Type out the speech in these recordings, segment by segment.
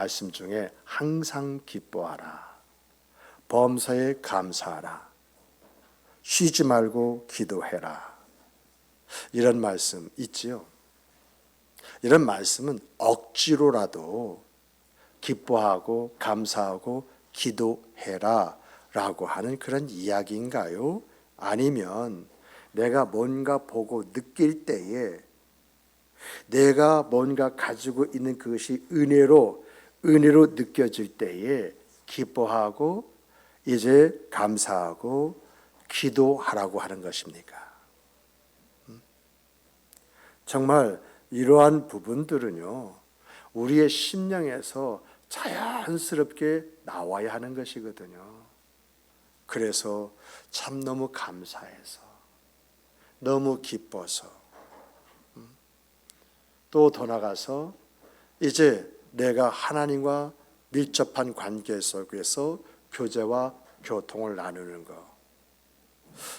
말씀 중에 항상 기뻐하라, 범사에 감사하라, 쉬지 말고 기도해라, 이런 말씀 있지요. 이런 말씀은 억지로라도 기뻐하고 감사하고 기도해라 라고 하는 그런 이야기인가요? 아니면 내가 뭔가 보고 느낄 때에 내가 뭔가 가지고 있는 그것이 은혜로 느껴질 때에 기뻐하고 이제 감사하고 기도하라고 하는 것입니까? 정말 이러한 부분들은요, 우리의 심령에서 자연스럽게 나와야 하는 것이거든요. 그래서 참 너무 감사해서, 너무 기뻐서, 또 더 나가서 이제 내가 하나님과 밀접한 관계 속에서 교제와 교통을 나누는 것,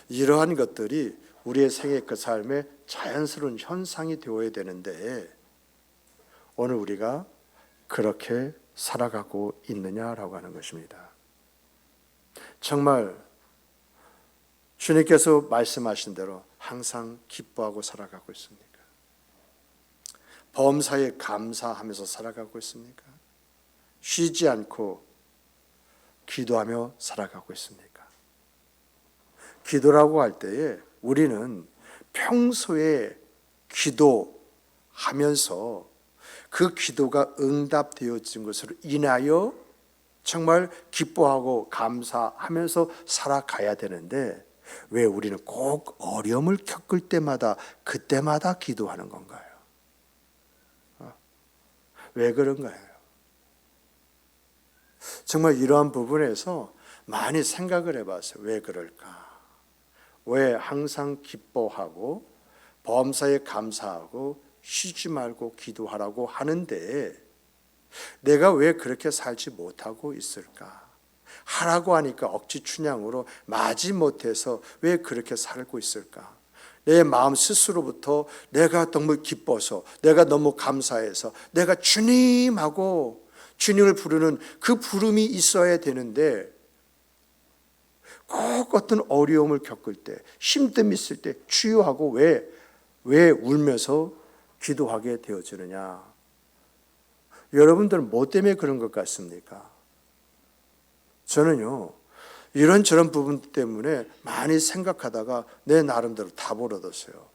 이러한 것들이 우리의 생애 그 삶의 자연스러운 현상이 되어야 되는데 오늘 우리가 그렇게 살아가고 있느냐라고 하는 것입니다. 정말 주님께서 말씀하신 대로 항상 기뻐하고 살아가고 있습니까? 범사에 감사하면서 살아가고 있습니까? 쉬지 않고 기도하며 살아가고 있습니까? 기도라고 할 때에 우리는 평소에 기도하면서 그 기도가 응답되어진 것으로 인하여 정말 기뻐하고 감사하면서 살아가야 되는데 왜 우리는 꼭 어려움을 겪을 때마다 그때마다 기도하는 건가요? 왜 그런가요? 정말 이러한 부분에서 많이 생각을 해봤어요. 왜 그럴까? 왜 항상 기뻐하고 범사에 감사하고 쉬지 말고 기도하라고 하는데 내가 왜 그렇게 살지 못하고 있을까? 하라고 하니까 억지 춘향으로 마지 못해서 왜 그렇게 살고 있을까? 내 마음 스스로부터 내가 너무 기뻐서, 내가 너무 감사해서 내가 주님하고 주님을 부르는 그 부름이 있어야 되는데 꼭 어떤 어려움을 겪을 때, 힘듦이 있을 때 주여하고 왜 울면서 기도하게 되어지느냐? 여러분들은 뭐 때문에 그런 것 같습니까? 저는요, 이런저런 부분 때문에 많이 생각하다가 내 나름대로 답을 얻었어요.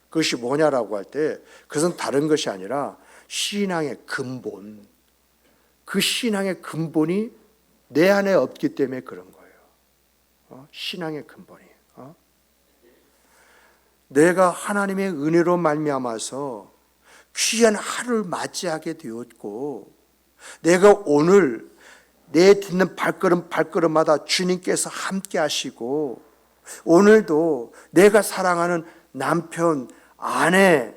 그것이 뭐냐라고 할 때 그것은 다른 것이 아니라 신앙의 근본, 그 신앙의 근본이 내 안에 없기 때문에 그런 거예요. 신앙의 근본이. 내가 하나님의 은혜로 말미암아서 귀한 하루를 맞이하게 되었고 내가 오늘 내 듣는 발걸음마다 주님께서 함께 하시고 오늘도 내가 사랑하는 남편, 아내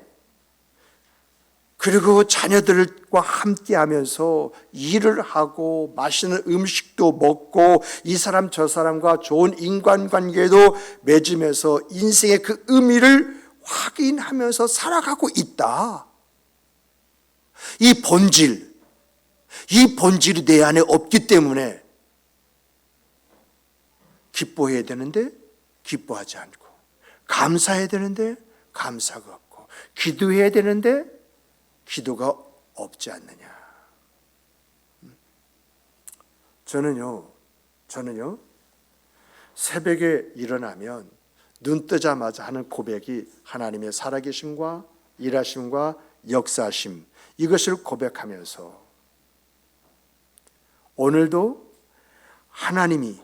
그리고 자녀들과 함께 하면서 일을 하고 맛있는 음식도 먹고 이 사람 저 사람과 좋은 인간관계도 맺으면서 인생의 그 의미를 확인하면서 살아가고 있다. 이 본질이 내 안에 없기 때문에 기뻐해야 되는데 기뻐하지 않고, 감사해야 되는데 감사가 없고, 기도해야 되는데 기도가 없지 않느냐. 저는요 새벽에 일어나면 눈 뜨자마자 하는 고백이 하나님의 살아계심과 일하심과 역사하심, 이것을 고백하면서 오늘도 하나님이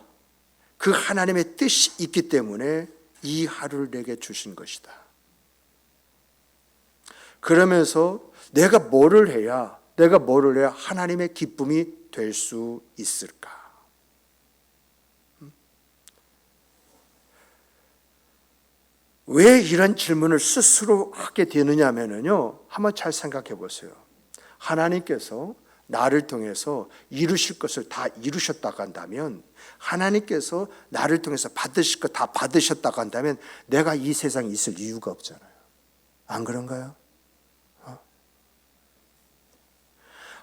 그 하나님의 뜻이 있기 때문에 이 하루를 내게 주신 것이다. 그러면서 내가 뭐를 해야 하나님의 기쁨이 될 수 있을까? 왜 이런 질문을 스스로 하게 되느냐면요, 한번 잘 생각해 보세요. 하나님께서 나를 통해서 이루실 것을 다 이루셨다고 한다면, 하나님께서 나를 통해서 받으실 것 다 받으셨다고 한다면 내가 이 세상에 있을 이유가 없잖아요. 안 그런가요?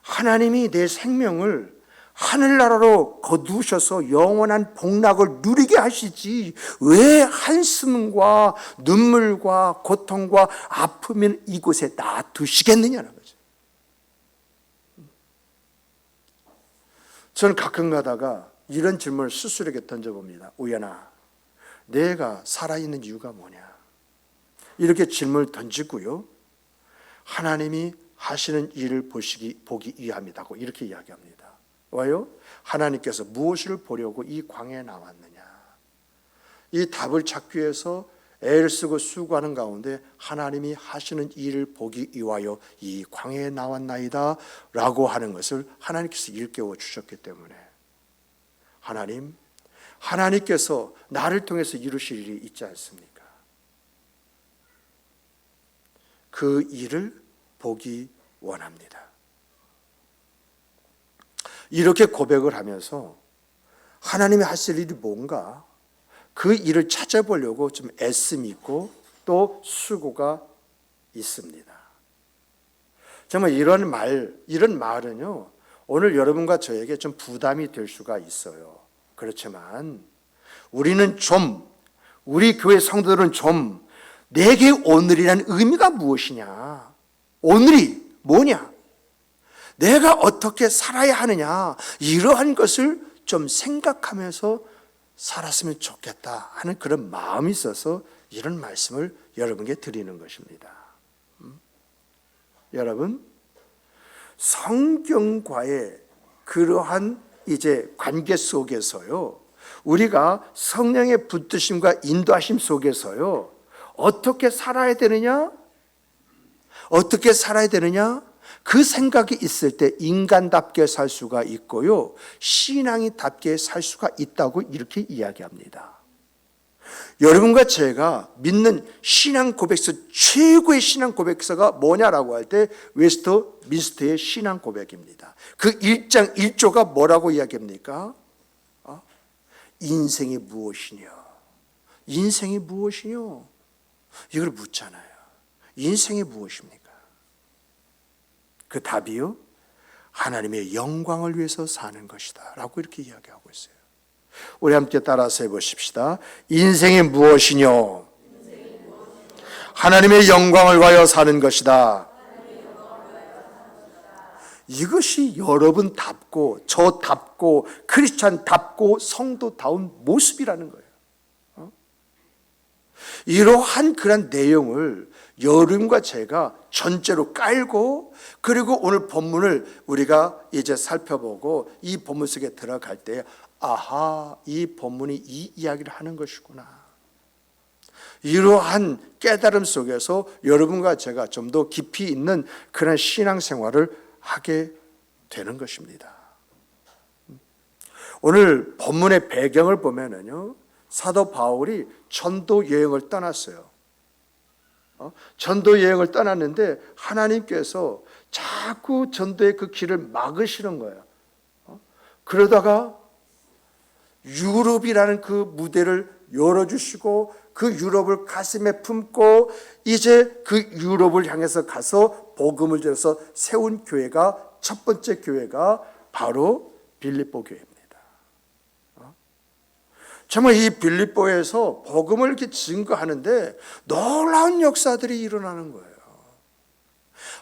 하나님이 내 생명을 하늘나라로 거두셔서 영원한 복락을 누리게 하시지 왜 한숨과 눈물과 고통과 아픔을 이곳에 놔두시겠느냐는 거죠. 저는 가끔 가다가 이런 질문을 스스로에게 던져봅니다. 우연아, 내가 살아있는 이유가 뭐냐? 이렇게 질문을 던지고요, 하나님이 하시는 일을 보기 위함이라고 이렇게 이야기합니다. 왜요? 하나님께서 무엇을 보려고 이 광야에 나왔느냐? 이 답을 찾기 위해서 애를 쓰고 수고하는 가운데 하나님이 하시는 일을 보기 위하여 이 광야에 나왔나이다 라고 하는 것을 하나님께서 일깨워 주셨기 때문에 하나님께서 나를 통해서 이루실 일이 있지 않습니까? 그 일을 보기 원합니다. 이렇게 고백을 하면서 하나님이 하실 일이 뭔가 그 일을 찾아보려고 좀 애씀이 있고 또 수고가 있습니다. 정말 이런 말은요, 오늘 여러분과 저에게 좀 부담이 될 수가 있어요. 그렇지만 우리 교회 성도들은 좀 내게 오늘이란 의미가 무엇이냐? 오늘이 뭐냐? 내가 어떻게 살아야 하느냐? 이러한 것을 좀 생각하면서 살았으면 좋겠다 하는 그런 마음이 있어서 이런 말씀을 여러분께 드리는 것입니다. 여러분, 성경과의 그러한 이제 관계 속에서요, 우리가 성령의 붙드심과 인도하심 속에서요, 어떻게 살아야 되느냐? 그 생각이 있을 때 인간답게 살 수가 있고요, 신앙이답게 살 수가 있다고 이렇게 이야기합니다. 여러분과 제가 믿는 신앙 고백서, 최고의 신앙 고백서가 뭐냐라고 할 때 웨스트민스터의 신앙 고백입니다. 그 1장 1조가 뭐라고 이야기합니까? 인생이 무엇이냐? 이걸 묻잖아요. 인생이 무엇입니까? 그 답이요, 하나님의 영광을 위해서 사는 것이다 라고 이렇게 이야기하고 있어요. 우리 함께 따라서 해보십시다. 인생이 무엇이뇨? 하나님의 영광을 위하여 사는 것이다. 이것이 여러분답고 저답고 크리스찬답고 성도다운 모습이라는 거예요. 이러한 그런 내용을 여러분과 제가 전제로 깔고, 그리고 오늘 본문을 우리가 이제 살펴보고 이 본문 속에 들어갈 때 이 본문이 이 이야기를 하는 것이구나, 이러한 깨달음 속에서 여러분과 제가 좀 더 깊이 있는 그런 신앙생활을 하게 되는 것입니다. 오늘 본문의 배경을 보면은요, 사도 바울이 전도 여행을 떠났어요. 전도 여행을 떠났는데 하나님께서 자꾸 전도의 그 길을 막으시는 거예요. 그러다가 유럽이라는 그 무대를 열어주시고 그 유럽을 가슴에 품고 이제 그 유럽을 향해서 가서 복음을 전해서 세운 교회가, 첫 번째 교회가 바로 빌립보 교회입니다. 정말 이 빌립보에서 복음을 이렇게 증거하는데 놀라운 역사들이 일어나는 거예요.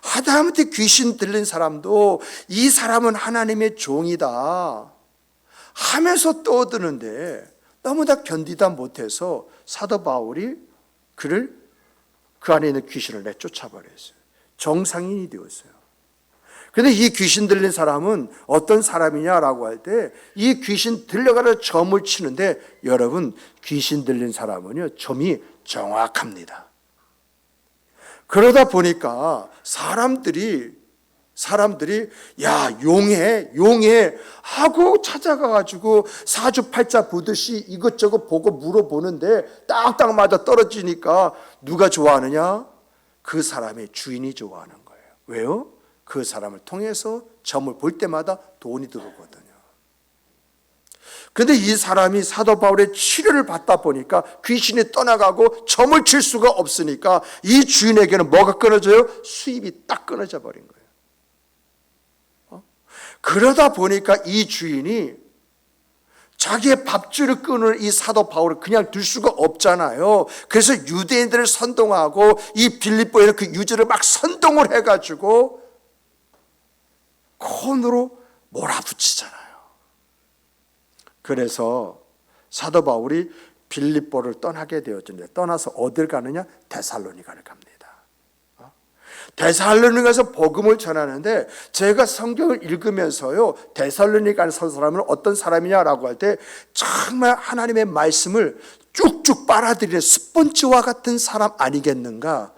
하다못해 귀신 들린 사람도 이 사람은 하나님의 종이다 하면서 떠드는데 너무 다 견디다 못해서 사도 바울이 그 안에 있는 귀신을 내쫓아 버렸어요. 정상인이 되었어요. 근데 이 귀신 들린 사람은 어떤 사람이냐라고 할 때, 이 귀신 들려가서 점을 치는데, 여러분, 귀신 들린 사람은요, 점이 정확합니다. 그러다 보니까 사람들이 야, 용해 하고 찾아가가지고 사주팔자 보듯이 이것저것 보고 물어보는데 딱딱 맞아 떨어지니까 누가 좋아하느냐? 그 사람의 주인이 좋아하는 거예요. 왜요? 그 사람을 통해서 점을 볼 때마다 돈이 들어오거든요. 그런데 이 사람이 사도 바울의 치료를 받다 보니까 귀신이 떠나가고 점을 칠 수가 없으니까 이 주인에게는 뭐가 끊어져요? 수입이 딱 끊어져 버린 거예요. 그러다 보니까 이 주인이 자기의 밥줄을 끊을 이 사도 바울을 그냥 둘 수가 없잖아요. 그래서 유대인들을 선동하고 이 빌립보에는 그 유저를 막 선동을 해가지고 콘으로 몰아붙이잖아요. 그래서 사도 바울이 빌립보를 떠나게 되었는데, 떠나서 어딜 가느냐? 데살로니가를 갑니다. 데살로니가에서 복음을 전하는데, 제가 성경을 읽으면서요, 데살로니가 사람은 어떤 사람이냐라고 할 때 정말 하나님의 말씀을 쭉쭉 빨아들이는 스펀지와 같은 사람 아니겠는가?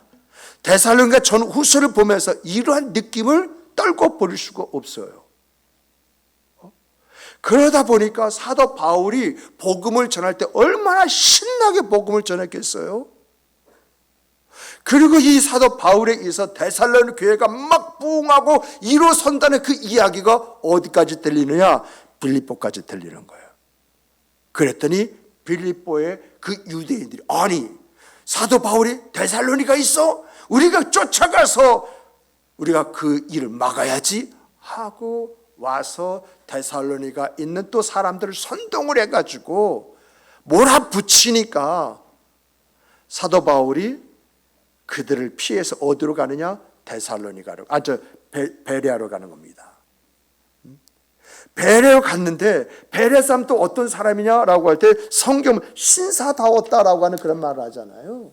데살로니가 전후서를 보면서 이러한 느낌을 떨고 버릴 수가 없어요. 그러다 보니까 사도 바울이 복음을 전할 때 얼마나 신나게 복음을 전했겠어요? 그리고 이 사도 바울에 의해서 데살로니가 교회가 막 부흥하고 일어선다는 그 이야기가 어디까지 들리느냐? 빌립보까지 들리는 거예요. 그랬더니 빌립보의 그 유대인들이, 아니 사도 바울이 데살로니가 있어? 우리가 쫓아가서 우리가 그 일을 막아야지 하고 와서 데살로니가 있는 또 사람들을 선동을 해가지고 몰아붙이니까 사도 바울이 그들을 피해서 어디로 가느냐? 데살로니가로, 베레아로 가는 겁니다. 베레아로 갔는데, 베레아 사람 또 어떤 사람이냐라고 할 때 성경은 신사다웠다라고 하는 그런 말을 하잖아요.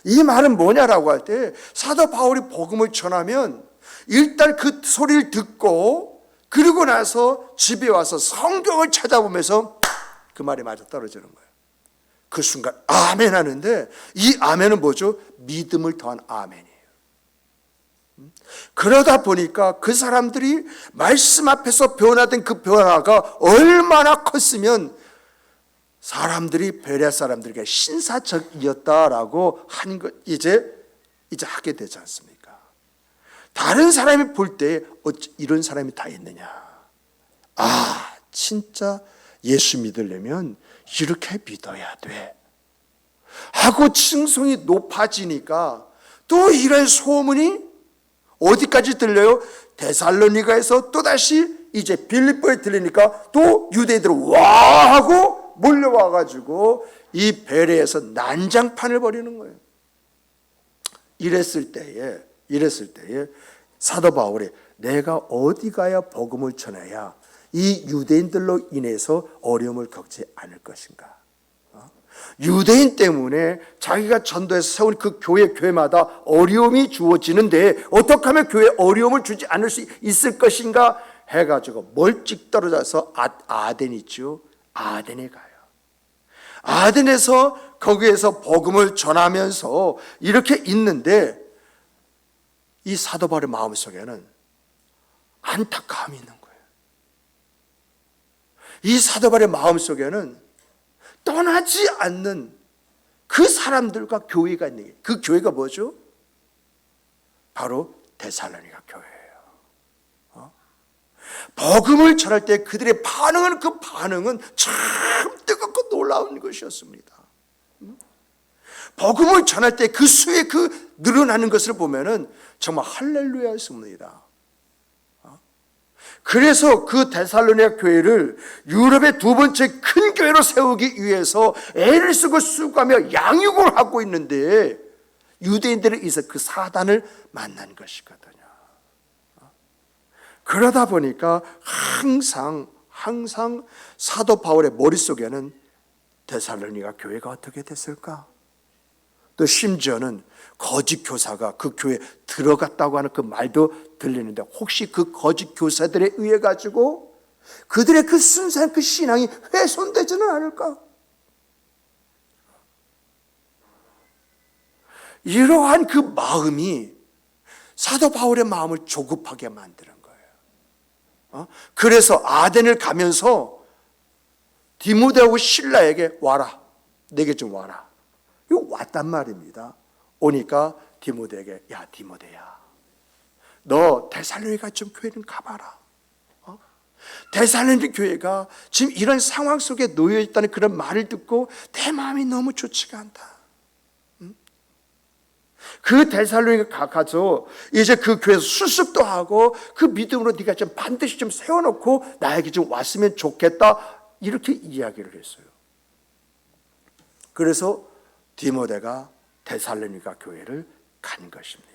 이 말은 뭐냐라고 할 때, 사도 바울이 복음을 전하면 일단 그 소리를 듣고 그리고 나서 집에 와서 성경을 찾아보면서 그 말이 맞아 떨어지는 거예요. 그 순간 아멘 하는데, 이 아멘은 뭐죠? 믿음을 더한 아멘이에요. 그러다 보니까 그 사람들이 말씀 앞에서 변화된 그 변화가 얼마나 컸으면 사람들이 베레아 사람들에게 신사적이었다라고 하는 것 이제 하게 되지 않습니까? 다른 사람이 볼 때 이런 사람이 다 있느냐? 아, 진짜 예수 믿으려면 이렇게 믿어야 돼 하고 칭송이 높아지니까 또 이런 소문이 어디까지 들려요? 데살로니가에서 또다시 이제 빌립보에 들리니까 또 유대인들은 와 하고 몰려와가지고 이 베레에서 난장판을 벌이는 거예요. 이랬을 때에 사도 바울이 내가 어디 가야 복음을 전해야 이 유대인들로 인해서 어려움을 겪지 않을 것인가? 유대인 때문에 자기가 전도해서 세운 그 교회마다 어려움이 주어지는데 어떻게 하면 교회에 어려움을 주지 않을 수 있을 것인가 해가지고 멀찍 떨어져서 아덴 있죠. 아덴에 가요. 아덴에서 거기에서 복음을 전하면서 이렇게 있는데 이 사도 바울의 마음속에는 안타까움이 있는 거예요. 이 사도 바울의 마음속에는 떠나지 않는 그 사람들과 교회가 있는 게, 그 교회가 뭐죠? 바로 데살로니가 교회예요. 복음을 전할 때 그들의 반응은, 그 반응은 참 뜨겁고 놀라운 것이었습니다. 복음을 전할 때 그 수의 그 늘어나는 것을 보면은 정말 할렐루야였습니다. 그래서 그 데살로니가 교회를 유럽의 두 번째 큰 교회로 세우기 위해서 애를 쓰고 수고하며 양육을 하고 있는데 유대인들에 의해서 그 사단을 만난 것이거든요. 그러다 보니까 항상 사도 바울의 머릿속에는 데살로니가 교회가 어떻게 됐을까? 또 심지어는 거짓 교사가 그 교회에 들어갔다고 하는 그 말도 들리는데 혹시 그 거짓 교사들에 의해 가지고 그들의 그 순수한 그 신앙이 훼손되지는 않을까? 이러한 그 마음이 사도 바울의 마음을 조급하게 만드는 거예요. 그래서 아덴을 가면서 디모데하고 실라에게 와라, 내게 좀 와라. 이거 왔단 말입니다. 오니까 디모데에게, 야 디모데야, 너 데살로니가 좀 교회 좀 가봐라. 데살로니가 교회가 지금 이런 상황 속에 놓여 있다는 그런 말을 듣고 내 마음이 너무 좋지가 않다. 그 데살로니가 가서 이제 그 교회에서 수습도 하고 그 믿음으로 네가 좀 반드시 좀 세워놓고 나에게 좀 왔으면 좋겠다, 이렇게 이야기를 했어요. 그래서 디모데가 데살로니가 교회를 간 것입니다.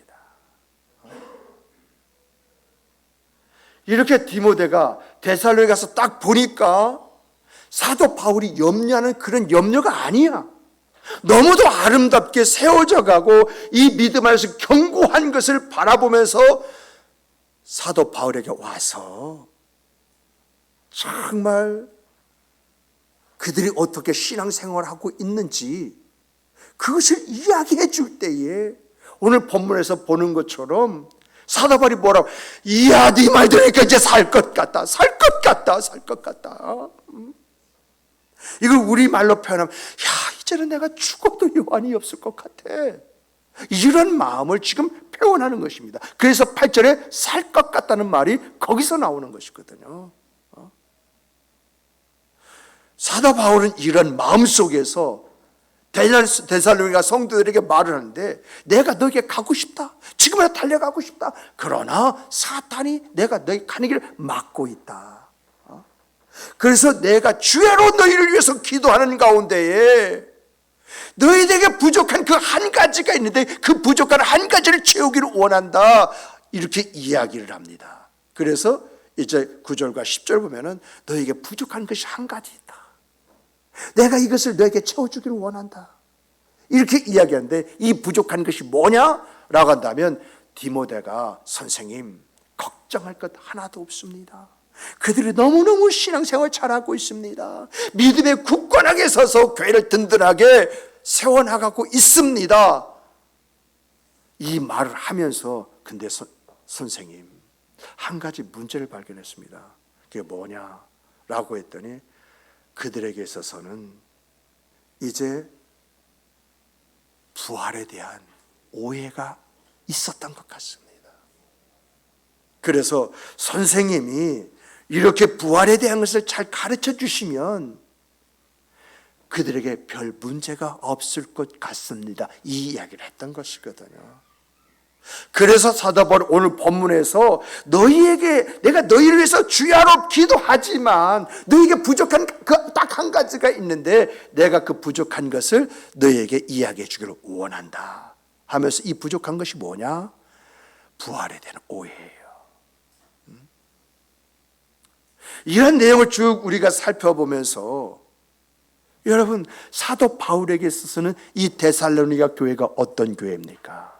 이렇게 디모데가 데살로니가 가서 딱 보니까 사도 바울이 염려하는 그런 염려가 아니야. 너무도 아름답게 세워져 가고 이 믿음 안에서 견고한 것을 바라보면서 사도 바울에게 와서 정말 그들이 어떻게 신앙생활을 하고 있는지 그것을 이야기해 줄 때에 오늘 본문에서 보는 것처럼 사도 바울이 뭐라고, 이야 네 말 들으니까 이제 살 것 같다, 살 것 같다, 살 것 같다. 이걸 우리말로 표현하면, 야 이제는 내가 죽어도 여한이 없을 것 같아, 이런 마음을 지금 표현하는 것입니다. 그래서 8절에 살 것 같다는 말이 거기서 나오는 것이거든요. 사도 바울은 이런 마음 속에서 데살로니가 성도들에게 말을 하는데, 내가 너에게 가고 싶다, 지금이라도 달려가고 싶다. 그러나 사탄이 내가 너희 가는 길을 막고 있다. 그래서 내가 주야로 너희를 위해서 기도하는 가운데에 너희에게 부족한 그 한 가지가 있는데 그 부족한 한 가지를 채우기를 원한다, 이렇게 이야기를 합니다. 그래서 이제 9절과 10절 보면은 너희에게 부족한 것이 한 가지 있다, 내가 이것을 너에게 채워주기를 원한다, 이렇게 이야기하는데, 이 부족한 것이 뭐냐라고 한다면, 디모데가 선생님 걱정할 것 하나도 없습니다. 그들이 너무너무 신앙생활 잘하고 있습니다. 믿음에 굳건하게 서서 교회를 든든하게 세워나가고 있습니다. 이 말을 하면서, 근데 선생님 한 가지 문제를 발견했습니다. 그게 뭐냐라고 했더니, 그들에게 있어서는 이제 부활에 대한 오해가 있었던 것 같습니다. 그래서 선생님이 이렇게 부활에 대한 것을 잘 가르쳐 주시면 그들에게 별 문제가 없을 것 같습니다, 이 이야기를 했던 것이거든요. 그래서 사도 바울은 오늘 본문에서 너희에게, 내가 너희를 위해서 주야로 기도하지만 너희에게 부족한 그 딱 한 가지가 있는데 내가 그 부족한 것을 너희에게 이야기해 주기를 원한다 하면서, 이 부족한 것이 뭐냐? 부활에 대한 오해예요. 이런 내용을 쭉 우리가 살펴보면서, 여러분 사도 바울에게 있어서는 이 데살로니가 교회가 어떤 교회입니까?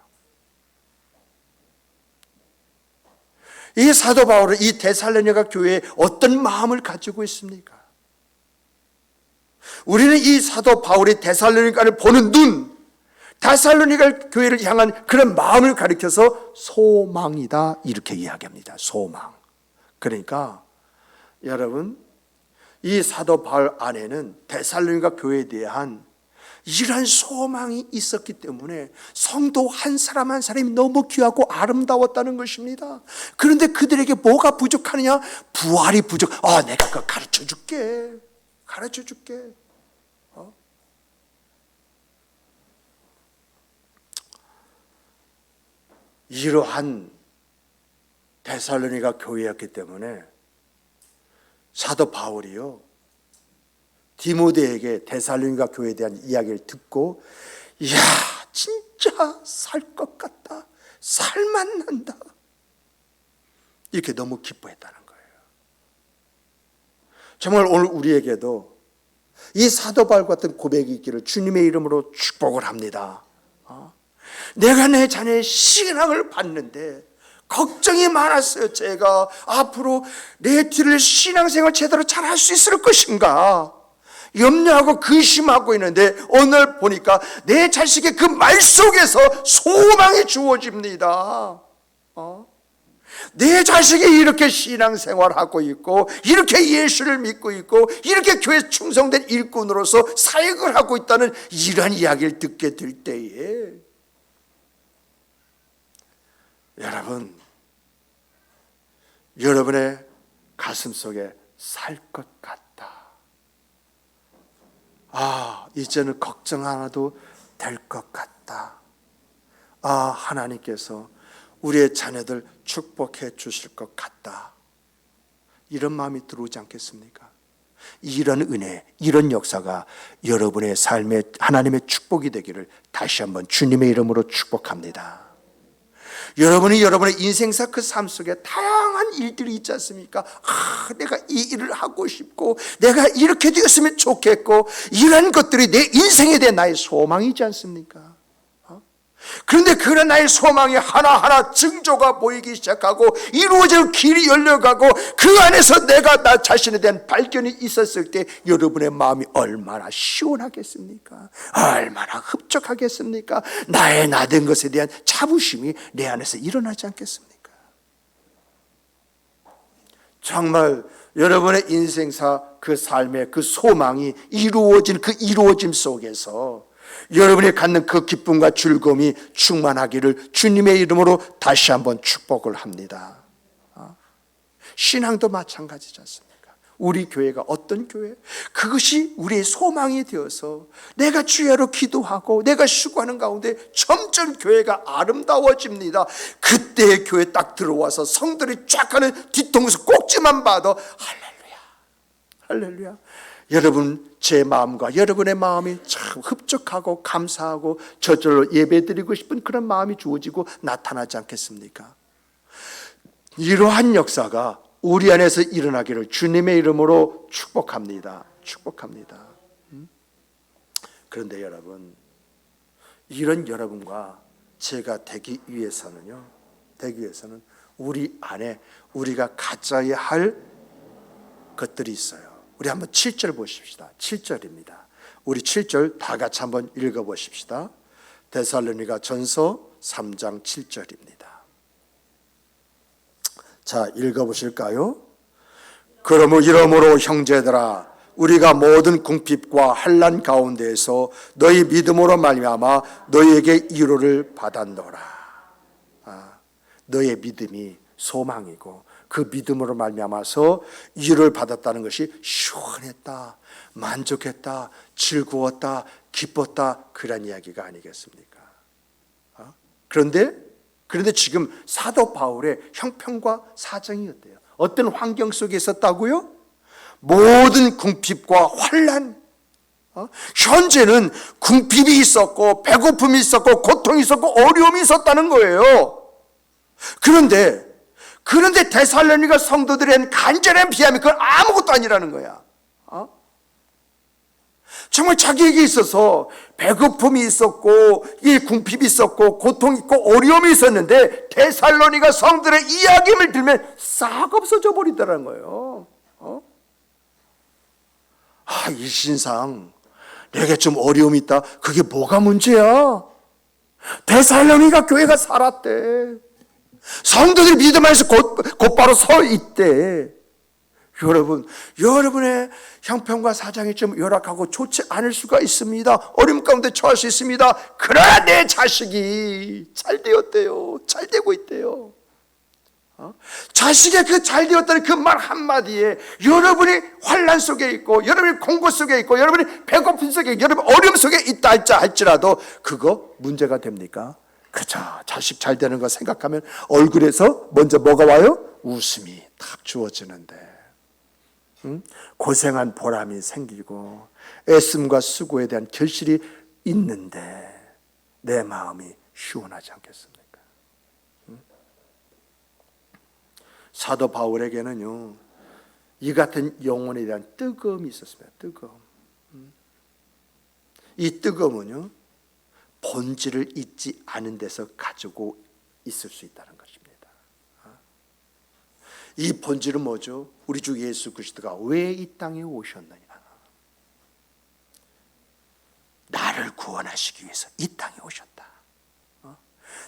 이 사도 바울은 이 데살로니가 교회에 어떤 마음을 가지고 있습니까? 우리는 이 사도 바울이 데살로니가를 보는 눈, 데살로니가 교회를 향한 그런 마음을 가리켜서 소망이다, 이렇게 이야기합니다. 소망. 그러니까 여러분, 이 사도 바울 안에는 데살로니가 교회에 대한 이러한 소망이 있었기 때문에 성도 한 사람 한 사람이 너무 귀하고 아름다웠다는 것입니다. 그런데 그들에게 뭐가 부족하느냐? 부활이 부족. 내가 그거 가르쳐 줄게. 이러한 데살로니가 교회였기 때문에 사도 바울이요, 디모데에게 데살로니가 교회에 대한 이야기를 듣고, 이야 진짜 살 것 같다, 살만 난다, 이렇게 너무 기뻐했다는 거예요. 정말 오늘 우리에게도 이 사도 바울 같은 고백이 있기를 주님의 이름으로 축복을 합니다. 내가 내 자녀의 신앙을 봤는데 걱정이 많았어요. 제가 앞으로 내 뒤를 신앙생활 제대로 잘 할 수 있을 것인가 염려하고 근심하고 있는데, 오늘 보니까 내 자식의 그 말 속에서 소망이 주어집니다. 내 자식이 이렇게 신앙생활하고 있고, 이렇게 예수를 믿고 있고, 이렇게 교회 충성된 일꾼으로서 사역을 하고 있다는 이러한 이야기를 듣게 될 때에, 여러분의 가슴 속에 살 것 같다. 이제는 걱정 하나도 될 것 같다. 하나님께서 우리의 자녀들 축복해 주실 것 같다, 이런 마음이 들어오지 않겠습니까? 이런 은혜, 이런 역사가 여러분의 삶에 하나님의 축복이 되기를 다시 한번 주님의 이름으로 축복합니다. 여러분이 여러분의 인생사 그 삶 속에 다양한 일들이 있지 않습니까? 내가 이 일을 하고 싶고, 내가 이렇게 되었으면 좋겠고, 이런 것들이 내 인생에 대한 나의 소망이지 않습니까? 그런데 그런 나의 소망이 하나하나 징조가 보이기 시작하고 이루어질 길이 열려가고 그 안에서 내가 나 자신에 대한 발견이 있었을 때 여러분의 마음이 얼마나 시원하겠습니까? 얼마나 흡족하겠습니까? 나의 나된 것에 대한 자부심이 내 안에서 일어나지 않겠습니까? 정말 여러분의 인생사 그 삶의 그 소망이 이루어진 그 이루어짐 속에서 여러분이 갖는 그 기쁨과 즐거움이 충만하기를 주님의 이름으로 다시 한번 축복을 합니다. 신앙도 마찬가지지 않습니까? 우리 교회가 어떤 교회? 그것이 우리의 소망이 되어서 내가 주야로 기도하고 내가 수고하는 가운데 점점 교회가 아름다워집니다. 그때 교회 딱 들어와서 성들이 쫙 하는 뒤통수 꼭지만 봐도 할렐루야, 할렐루야. 여러분, 제 마음과 여러분의 마음이 참 흡족하고 감사하고 저절로 예배드리고 싶은 그런 마음이 주어지고 나타나지 않겠습니까? 이러한 역사가 우리 안에서 일어나기를 주님의 이름으로 축복합니다. 축복합니다. 그런데 여러분, 이런 여러분과 제가 되기 위해서는 우리 안에 우리가 가져야 할 것들이 있어요. 우리 한번 7절 보십시다. 7절입니다. 우리 7절 다 같이 한번 읽어보십시다. 데살로니가 전서 3장 7절입니다. 자, 읽어보실까요? 이러므로 형제들아, 우리가 모든 궁핍과 환난 가운데에서 너희 믿음으로 말미암아 너희에게 위로를 받았노라. 너의 믿음이 소망이고 그 믿음으로 말미암아서 위로를 받았다는 것이 시원했다, 만족했다, 즐거웠다, 기뻤다, 그런 이야기가 아니겠습니까? 그런데 지금 사도 바울의 형편과 사정이 어때요? 어떤 환경 속에 있었다고요? 모든 궁핍과 환난, 현재는 궁핍이 있었고 배고픔이 있었고 고통이 있었고 어려움이 있었다는 거예요. 그런데 데살로니가 성도들의 간절한 비함이 그건 아무것도 아니라는 거야. 정말 자기에게 있어서 배고픔이 있었고 이 궁핍이 있었고 고통이 있고 어려움이 있었는데 데살로니가 성도들의 이야기를 들으면 싹 없어져 버리더라는 거예요. 이 신상 내게 좀 어려움이 있다. 그게 뭐가 문제야? 데살로니가 교회가 살았대. 성도들이 믿음 안에서 곧바로 서 있대. 여러분의 형편과 사정이 좀 열악하고 좋지 않을 수가 있습니다. 어려움 가운데 처할 수 있습니다. 그러나 내 자식이 잘 되었대요. 잘 되고 있대요. 자식의 그 잘 되었다는 그 말 한마디에 여러분이 환난 속에 있고 여러분이 공고 속에 있고 여러분이 배고픔 속에 있고 여러분 어려움 속에 있다 할지라도 그거 문제가 됩니까? 그죠. 자식 잘 되는 거 생각하면 얼굴에서 먼저 뭐가 와요? 웃음이 탁 주어지는데, 고생한 보람이 생기고 애씀과 수고에 대한 결실이 있는데 내 마음이 시원하지 않겠습니까? 사도 바울에게는요, 이 같은 영혼에 대한 뜨거움이 있었습니다. 뜨거움. 이 뜨거움은요, 본질을 잊지 않은 데서 가지고 있을 수 있다는 것입니다. 이 본질은 뭐죠? 우리 주 예수 그리스도가 왜 이 땅에 오셨느냐? 나를 구원하시기 위해서 이 땅에 오셨다.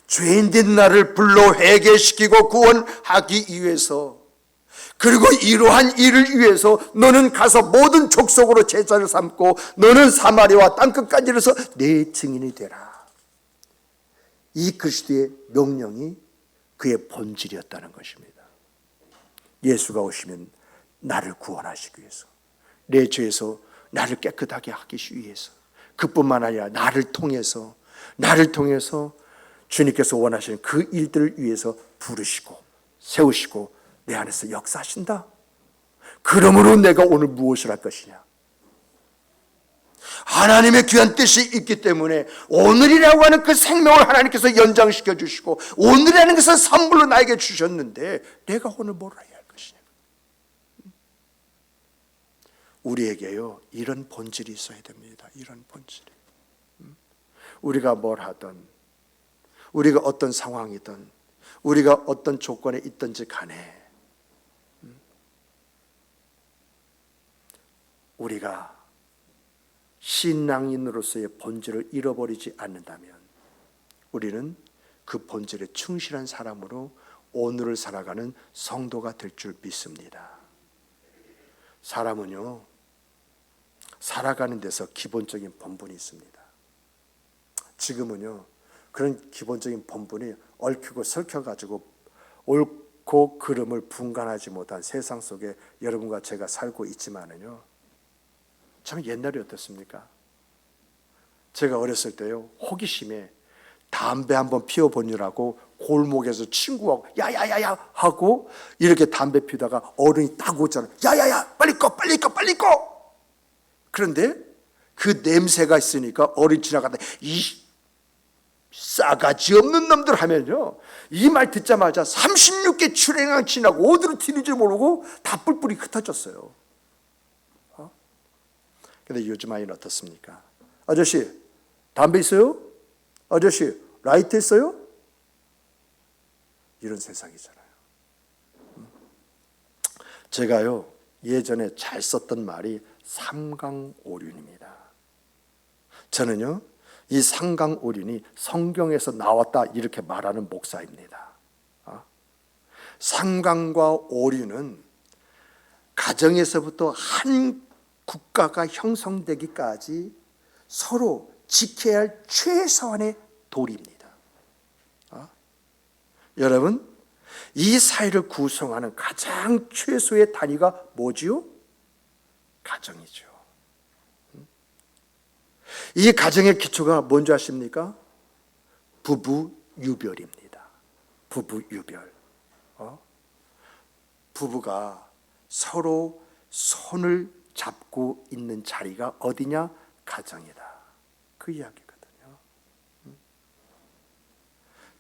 죄인된 나를 불러 회개시키고 구원하기 위해서, 그리고 이러한 일을 위해서 너는 가서 모든 족속으로 제자를 삼고 너는 사마리아와 땅끝까지 이르러서 내 증인이 되라. 이 그리스도의 명령이 그의 본질이었다는 것입니다. 예수가 오시면 나를 구원하시기 위해서, 내 죄에서 나를 깨끗하게 하기 위해서, 그뿐만 아니라 나를 통해서 주님께서 원하시는 그 일들을 위해서 부르시고 세우시고 내 안에서 역사하신다. 그러므로 내가 오늘 무엇을 할 것이냐? 하나님의 귀한 뜻이 있기 때문에 오늘이라고 하는 그 생명을 하나님께서 연장시켜 주시고 오늘이라는 것을 선물로 나에게 주셨는데 내가 오늘 뭘 해야 할 것이냐? 우리에게요 이런 본질이 있어야 됩니다. 이런 본질이. 우리가 뭘 하든 우리가 어떤 상황이든 우리가 어떤 조건에 있든지 간에 우리가 신앙인으로서의 본질을 잃어버리지 않는다면 우리는 그 본질에 충실한 사람으로 오늘을 살아가는 성도가 될 줄 믿습니다. 사람은요 살아가는 데서 기본적인 본분이 있습니다. 지금은요 그런 기본적인 본분이 얽히고 설켜가지고 옳고 그름을 분간하지 못한 세상 속에 여러분과 제가 살고 있지만은요 참 옛날에 어떻습니까? 제가 어렸을 때요 호기심에 담배 한번 피워보느라고 골목에서 친구하고 야야야야 하고 이렇게 담배 피우다가 어른이 딱 오잖아요. 야야야 빨리 꺼 빨리 꺼 빨리 꺼. 그런데 그 냄새가 있으니까 어른이 지나가다 이 싸가지 없는 놈들 하면요 이 말 듣자마자 36개 출애굽 지나고 어디로 튀는지 모르고 다 뿔뿔이 흩어졌어요. 근데 요즘 아이는 어떻습니까? 아저씨 담배 있어요? 아저씨 라이터 있어요? 이런 세상이잖아요. 제가요 예전에 잘 썼던 말이 삼강오륜입니다. 저는요 이 삼강오륜이 성경에서 나왔다 이렇게 말하는 목사입니다. 삼강과 오륜은 가정에서부터 한 국가가 형성되기까지 서로 지켜야 할 최소한의 도리입니다. 여러분 이 사회를 구성하는 가장 최소의 단위가 뭐지요? 가정이죠. 이 가정의 기초가 뭔지 아십니까? 부부유별입니다. 부부유별. 부부가 서로 손을 잡고 있는 자리가 어디냐? 가정이다. 그 이야기거든요.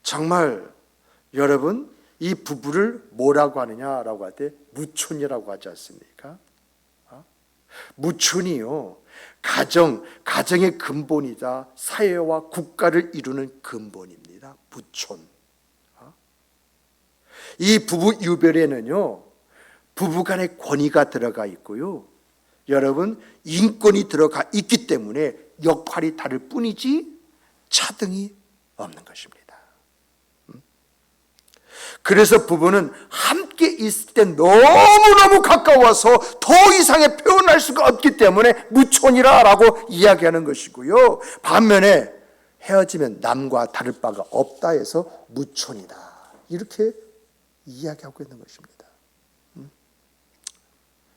정말 여러분 이 부부를 뭐라고 하느냐라고 할 때 무촌이라고 하지 않습니까? 무촌이요 가정의 근본이자 사회와 국가를 이루는 근본입니다. 무촌. 이 부부 유별에는요 부부간의 권위가 들어가 있고요 여러분 인권이 들어가 있기 때문에 역할이 다를 뿐이지 차등이 없는 것입니다. 그래서 부부는 함께 있을 때 너무너무 가까워서 더 이상의 표현할 수가 없기 때문에 무촌이라고 이야기하는 것이고요. 반면에 헤어지면 남과 다를 바가 없다 해서 무촌이다. 이렇게 이야기하고 있는 것입니다.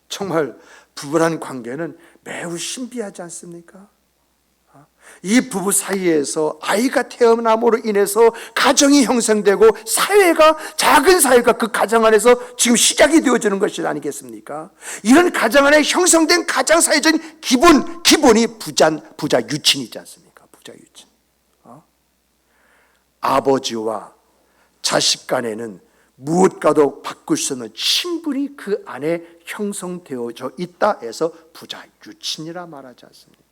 정말 부부란 관계는 매우 신비하지 않습니까? 이 부부 사이에서 아이가 태어남으로 인해서 가정이 형성되고 사회가 작은 사회가 그 가정 안에서 지금 시작이 되어지는 것이 아니겠습니까? 이런 가정 안에 형성된 가장 사회적인 기본이 부자 유친이지 않습니까? 부자 유친. 아버지와 자식 간에는 무엇과도 바꿀 수 없는 친분이 그 안에 형성되어져 있다 해서 부자 유친이라 말하지 않습니까?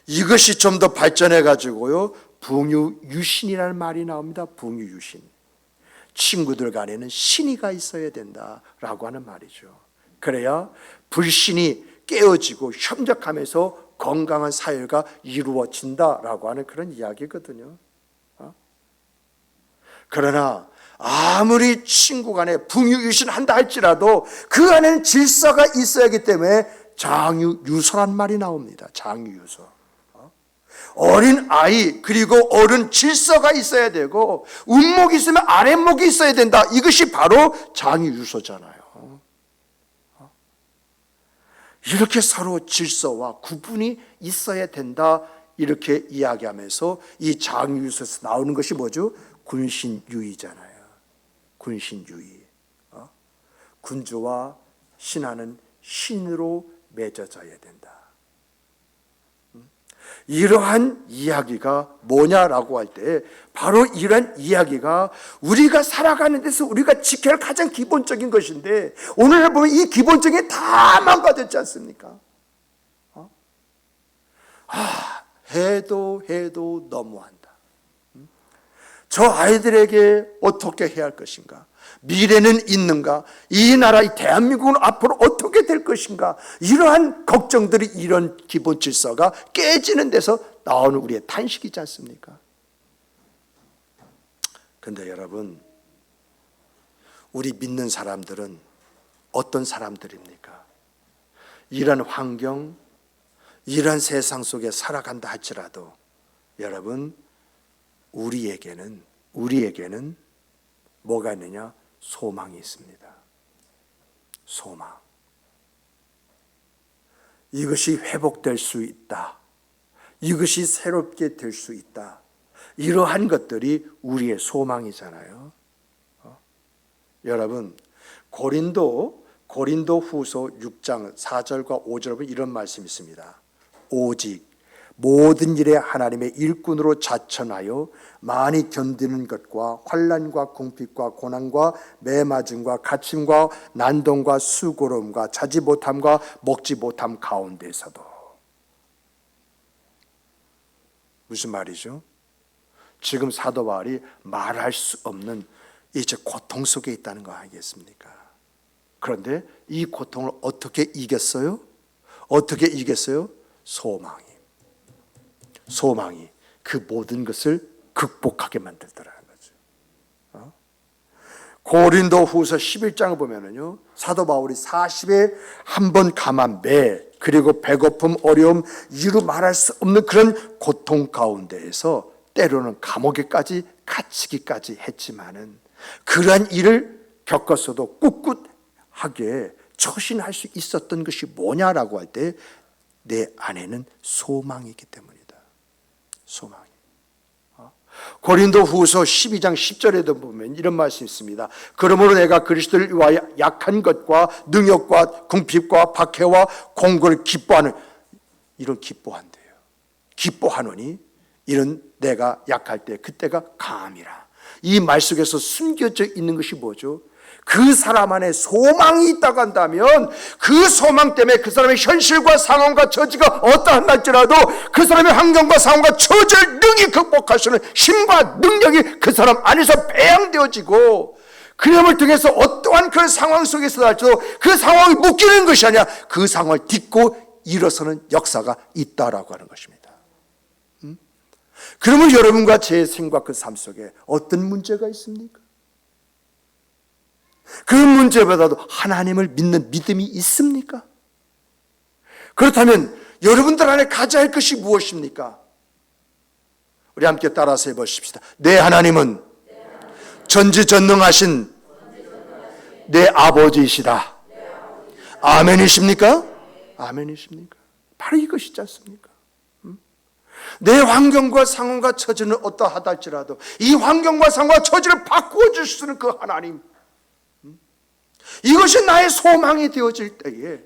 이것이 좀 더 발전해 가지고요 붕유유신이라는 말이 나옵니다. 붕유유신. 친구들 간에는 신의가 있어야 된다라고 하는 말이죠. 그래야 불신이 깨어지고 협력하면서 건강한 사회가 이루어진다라고 하는 그런 이야기거든요. 그러나 아무리 친구 간에 붕유유신한다 할지라도 그 안에는 질서가 있어야 하기 때문에 장유유서란 말이 나옵니다. 장유유서. 어린 아이 그리고 어른 질서가 있어야 되고 운목이 있으면 아랫목이 있어야 된다. 이것이 바로 장유유서잖아요. 이렇게 서로 질서와 구분이 있어야 된다. 이렇게 이야기하면서 이 장유서에서 나오는 것이 뭐죠? 군신유의잖아요. 군신유의. 군주와 신하는 신으로 맺어져야 된다. 이러한 이야기가 뭐냐라고 할 때 바로 이러한 이야기가 우리가 살아가는 데서 우리가 지켜야 할 가장 기본적인 것인데 오늘 보면 이 기본적인 게 다 망가졌지 않습니까? 해도 너무한다. 저 아이들에게 어떻게 해야 할 것인가? 미래는 있는가? 이 나라, 이 대한민국은 앞으로 어떻게 될 것인가? 이러한 걱정들이 이런 기본 질서가 깨지는 데서 나오는 우리의 탄식이지 않습니까? 그런데 여러분, 우리 믿는 사람들은 어떤 사람들입니까? 이런 환경, 이런 세상 속에 살아간다 할지라도 여러분, 우리에게는 뭐가 있느냐? 소망이 있습니다. 소망. 이것이 회복될 수 있다. 이것이 새롭게 될 수 있다. 이러한 것들이 우리의 소망이잖아요. 여러분, 고린도 후서 6장 4절과 5절에 보면 이런 말씀이 있습니다. 오직 모든 일에 하나님의 일꾼으로 자천하여 많이 견디는 것과 환난과 궁핍과 고난과 매맞음과 갇힘과 난동과 수고로움과 자지 못함과 먹지 못함 가운데서도. 무슨 말이죠? 지금 사도 바울이 말할 수 없는 이제 고통 속에 있다는 거 아니겠습니까? 그런데 이 고통을 어떻게 이겼어요? 어떻게 이겼어요? 소망이 그 모든 것을 극복하게 만들더라는 거죠. 고린도 후서 11장을 보면은요, 사도 바울이 40에 한 번 감한 매, 그리고 배고픔, 어려움, 이루 말할 수 없는 그런 고통 가운데에서 때로는 감옥에까지 갇히기까지 했지만은 그러한 일을 겪었어도 꿋꿋하게 처신할 수 있었던 것이 뭐냐라고 할 때 내 안에는 소망이 있기 때문이다. 소망이. 고린도 후서 12장 10절에도 보면 이런 말씀이 있습니다. 그러므로 내가 그리스도를 위하여 약한 것과 능욕과 궁핍과 박해와 공고를 기뻐하는, 이런 기뻐한대요. 기뻐하노니 이런 내가 약할 때 그때가 감이라. 이 말 속에서 숨겨져 있는 것이 뭐죠? 그 사람 안에 소망이 있다고 한다면 그 소망 때문에 그 사람의 현실과 상황과 처지가 어떠한 날지라도 그 사람의 환경과 상황과 처지를 능히 극복할 수 있는 힘과 능력이 그 사람 안에서 배양되어지고 그림을 통해서 어떠한 그런 상황 속에서 할지라도 그 상황이 묶이는 것이 아니라 그 상황을 딛고 일어서는 역사가 있다라고 하는 것입니다. 그러면 여러분과 제 생과 그 삶 속에 어떤 문제가 있습니까? 그 문제보다도 하나님을 믿는 믿음이 있습니까? 그렇다면 여러분들 안에 가져야 할 것이 무엇입니까? 우리 함께 따라서 해보십시다. 내 하나님은 전지전능하신 내 아버지이시다. 아멘이십니까? 아멘이십니까? 바로 이것이지 않습니까? 내 환경과 상황과 처지는 어떠하다 할지라도 이 환경과 상황과 처지를 바꾸어 줄 수 있는 그 하나님, 이것이 나의 소망이 되어질 때에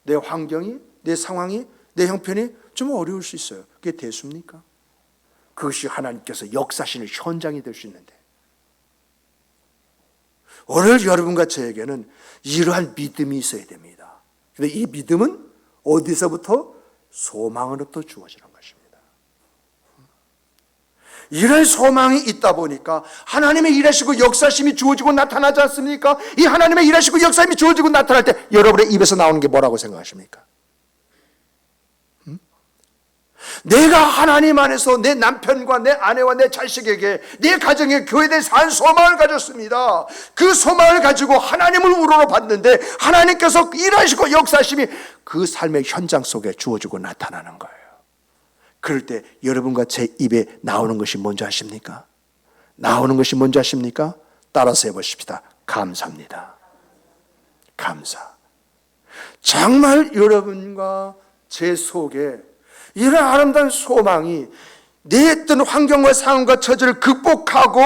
내 환경이, 내 상황이, 내 형편이 좀 어려울 수 있어요. 그게 대수입니까? 그것이 하나님께서 역사하시는 현장이 될 수 있는데, 오늘 여러분과 저에게는 이러한 믿음이 있어야 됩니다. 그런데 이 믿음은 어디서부터? 소망으로부터 주어지는 것입니다. 이런 소망이 있다 보니까 하나님의 일하시고 역사심이 주어지고 나타나지 않습니까? 이 하나님의 일하시고 역사심이 주어지고 나타날 때 여러분의 입에서 나오는 게 뭐라고 생각하십니까? 내가 하나님 안에서 내 남편과 내 아내와 내 자식에게, 내 가정에, 교회에 대해서 한 소망을 가졌습니다. 그 소망을 가지고 하나님을 우러러 봤는데 하나님께서 일하시고 역사심이 그 삶의 현장 속에 주어지고 나타나는 거예요. 그럴 때 여러분과 제 입에 나오는 것이 뭔지 아십니까? 나오는 것이 뭔지 아십니까? 따라서 해보십시다. 감사합니다. 감사. 정말 여러분과 제 속에 이런 아름다운 소망이 내 어떤 환경과 상황과 처지를 극복하고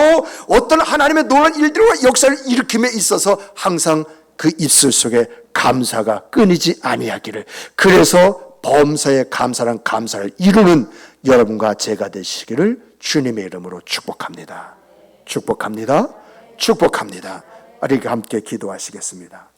어떤 하나님의 놀라운 일들과 역사를 일으킴에 있어서 항상 그 입술 속에 감사가 끊이지 아니하기를, 그래서 범사에 감사란 감사를 이루는 여러분과 제가 되시기를 주님의 이름으로 축복합니다. 축복합니다. 축복합니다. 우리 함께 기도하시겠습니다.